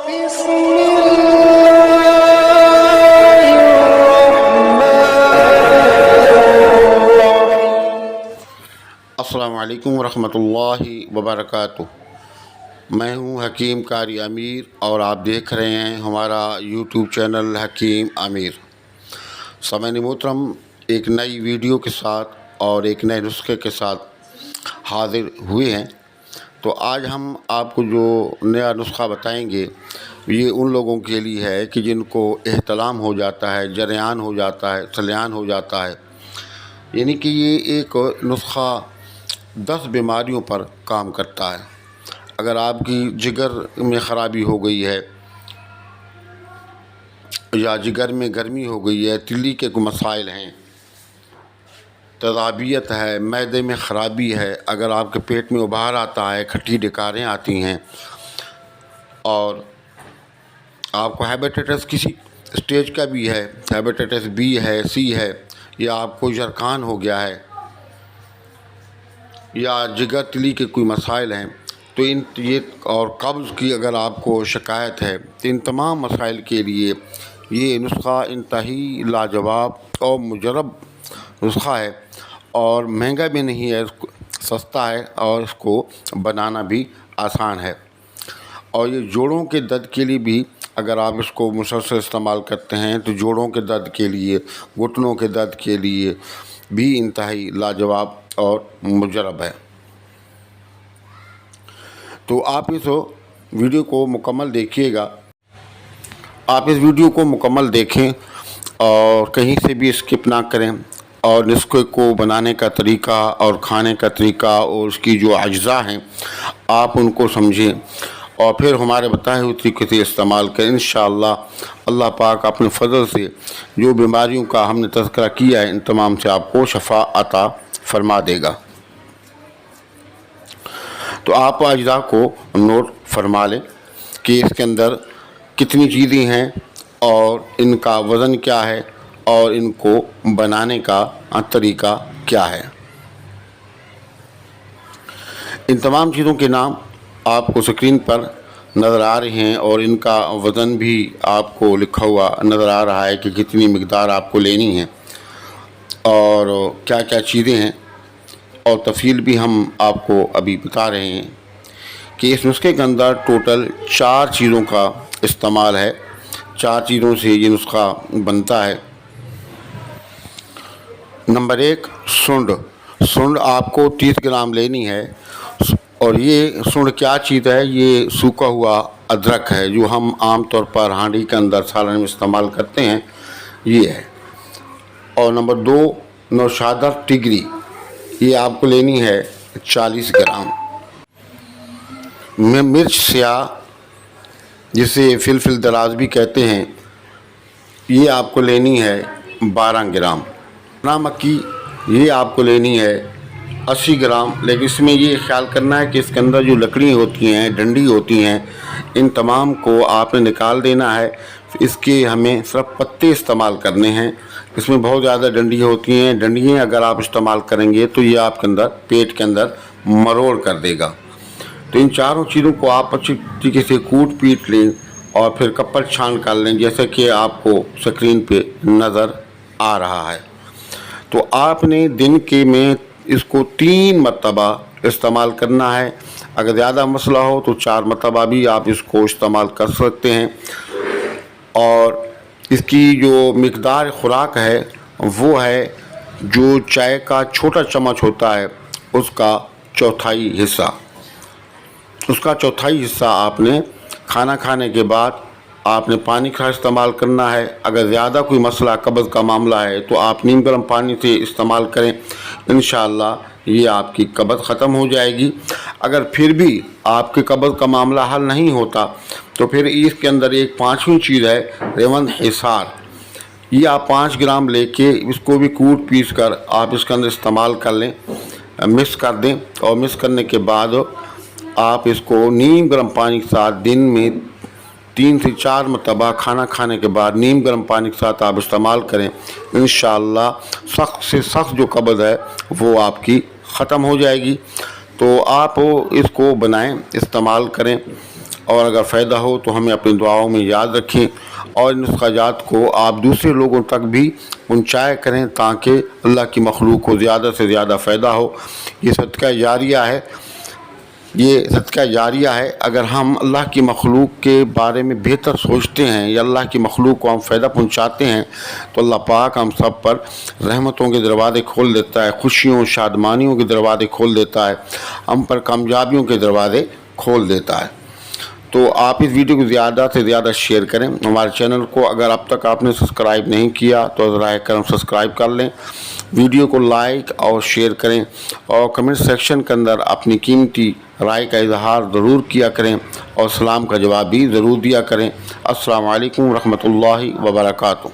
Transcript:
السلام علیکم ورحمۃ اللہ وبرکاتہ۔ میں ہوں حکیم قاری امیر اور آپ دیکھ رہے ہیں ہمارا یوٹیوب چینل حکیم امیر۔ سامعین محترم، ایک نئی ویڈیو کے ساتھ اور ایک نئے نسخے کے ساتھ حاضر ہوئے ہیں۔ تو آج ہم آپ کو جو نیا نسخہ بتائیں گے یہ ان لوگوں کے لیے ہے کہ جن کو احتلام ہو جاتا ہے، جریان ہو جاتا ہے، سلیان ہو جاتا ہے، یعنی کہ یہ ایک نسخہ 10 بیماریوں پر کام کرتا ہے۔ اگر آپ کی جگر میں خرابی ہو گئی ہے یا جگر میں گرمی ہو گئی ہے، تلی کے کوئی مسائل ہیں، تذابیت ہے، معدے میں خرابی ہے، اگر آپ کے پیٹ میں ابھار آتا ہے، کھٹی ڈکاریں آتی ہیں، اور آپ کو ہیپیٹائٹس کسی اسٹیج کا بھی ہے، ہیپیٹائٹس بی ہے، سی ہے، یا آپ کو جرثومہ ہو گیا ہے، یا جگر تلی کے کوئی مسائل ہیں، تو یہ اور قبض کی اگر آپ کو شکایت ہے، تو ان تمام مسائل کے لیے یہ نسخہ انتہائی لاجواب اور مجرب نسخہ ہے، اور مہنگا بھی نہیں ہے، سستا ہے، اور اس کو بنانا بھی آسان ہے۔ اور یہ جوڑوں کے درد کے لیے بھی اگر آپ اس کو مسلسل استعمال کرتے ہیں تو جوڑوں کے درد کے لیے، گھٹنوں کے درد کے لیے بھی انتہائی لاجواب اور مجرب ہے۔ تو آپ اس ویڈیو کو مکمل دیکھیے گا، آپ اس ویڈیو کو مکمل دیکھیں اور کہیں سے بھی اسکپ نہ کریں، اور نسخے کو بنانے کا طریقہ اور کھانے کا طریقہ اور اس کی جو اجزاء ہیں آپ ان کو سمجھیں، اور پھر ہمارے بتائے ہوئے طریقے سے استعمال کریں۔ انشاءاللہ اللہ پاک اپنے فضل سے جو بیماریوں کا ہم نے تذکرہ کیا ہے ان تمام سے آپ کو شفا عطا فرما دے گا۔ تو آپ اجزاء کو نوٹ فرما لیں کہ اس کے اندر کتنی چیزیں ہیں اور ان کا وزن کیا ہے اور ان کو بنانے کا طریقہ کیا ہے۔ ان تمام چیزوں کے نام آپ کو اسکرین پر نظر آ رہے ہیں، اور ان کا وزن بھی آپ کو لکھا ہوا نظر آ رہا ہے کہ کتنی مقدار آپ کو لینی ہے اور کیا کیا چیزیں ہیں، اور تفصیل بھی ہم آپ کو ابھی بتا رہے ہیں کہ اس نسخے کے اندر ٹوٹل 4 چیزوں کا استعمال ہے۔ 4 چیزوں سے یہ نسخہ بنتا ہے۔ نمبر 1، سونڈ۔ سونڈ آپ کو 30 گرام لینی ہے، اور یہ سونڈ کیا چیز ہے؟ یہ سوکھا ہوا ادرک ہے جو ہم عام طور پر ہانڈی کے اندر سالن میں استعمال کرتے ہیں، یہ ہے۔ اور نمبر 2، نوشادر ٹگری، یہ آپ کو لینی ہے 40 گرام۔ مرچ سیاہ جسے فلفل دراز بھی کہتے ہیں، یہ آپ کو لینی ہے 12 گرام۔ چنا مکی، یہ آپ کو لینی ہے 80 گرام، لیکن اس میں یہ خیال کرنا ہے کہ اس کے اندر جو لکڑی ہوتی ہیں، ڈنڈی ہوتی ہیں، ان تمام کو آپ نے نکال دینا ہے۔ اس کے ہمیں صرف پتے استعمال کرنے ہیں، اس میں بہت زیادہ ڈنڈی ہوتی ہیں، ڈنڈیاں اگر آپ استعمال کریں گے تو یہ آپ کے اندر پیٹ کے اندر مروڑ کر دے گا۔ تو ان 4 چیزوں کو آپ اچھی طریقے سے کوٹ پیٹ لیں اور پھر کپڑ چھان کر لیں، جیسا کہ آپ کو سکرین پہ نظر آ رہا ہے۔ تو آپ نے دن کے میں اس کو 3 مرتبہ استعمال کرنا ہے، اگر زیادہ مسئلہ ہو تو 4 مرتبہ بھی آپ اس کو استعمال کر سکتے ہیں۔ اور اس کی جو مقدار خوراک ہے وہ ہے جو چائے کا چھوٹا چمچ ہوتا ہے اس کا 1/4 حصہ۔ اس کا 1/4 حصہ آپ نے کھانا کھانے کے بعد آپ نے پانی کا استعمال کرنا ہے۔ اگر زیادہ کوئی مسئلہ قبض کا معاملہ ہے تو آپ نیم گرم پانی سے استعمال کریں، انشاءاللہ یہ آپ کی قبض ختم ہو جائے گی۔ اگر پھر بھی آپ کے قبض کا معاملہ حل نہیں ہوتا تو پھر اس کے اندر ایک 5ویں چیز ہے ریوند حصار، یہ آپ 5 گرام لے کے اس کو بھی کوٹ پیس کر آپ اس کے اندر استعمال کر لیں، مکس کر دیں، اور مکس کرنے کے بعد آپ اس کو نیم گرم پانی کے ساتھ دن میں 3 سے 4 مرتبہ کھانا کھانے کے بعد نیم گرم پانی کے ساتھ آپ استعمال کریں، انشاءاللہ سخت سے سخت جو قبض ہے وہ آپ کی ختم ہو جائے گی۔ تو آپ اس کو بنائیں، استعمال کریں، اور اگر فائدہ ہو تو ہمیں اپنی دعاؤں میں یاد رکھیں اور ان نسخہ جات کو آپ دوسرے لوگوں تک بھی پہنچایا کریں تاکہ اللہ کی مخلوق کو زیادہ سے زیادہ فائدہ ہو۔ یہ صدقہ جاریہ ہے۔ اگر ہم اللہ کی مخلوق کے بارے میں بہتر سوچتے ہیں یا اللہ کی مخلوق کو ہم فائدہ پہنچاتے ہیں تو اللہ پاک ہم سب پر رحمتوں کے دروازے کھول دیتا ہے، خوشیوں شادمانیوں کے دروازے کھول دیتا ہے، ہم پر کامیابیوں کے دروازے کھول دیتا ہے۔ تو آپ اس ویڈیو کو زیادہ سے زیادہ شیئر کریں۔ ہمارے چینل کو اگر اب تک آپ نے سبسکرائب نہیں کیا تو براہ کرم سبسکرائب کر لیں، ویڈیو کو لائک اور شیئر کریں اور کمنٹ سیکشن کے اندر اپنی قیمتی رائے کا اظہار ضرور کیا کریں اور سلام کا جواب بھی ضرور دیا کریں۔ السلام علیکم ورحمۃ اللہ وبرکاتہ۔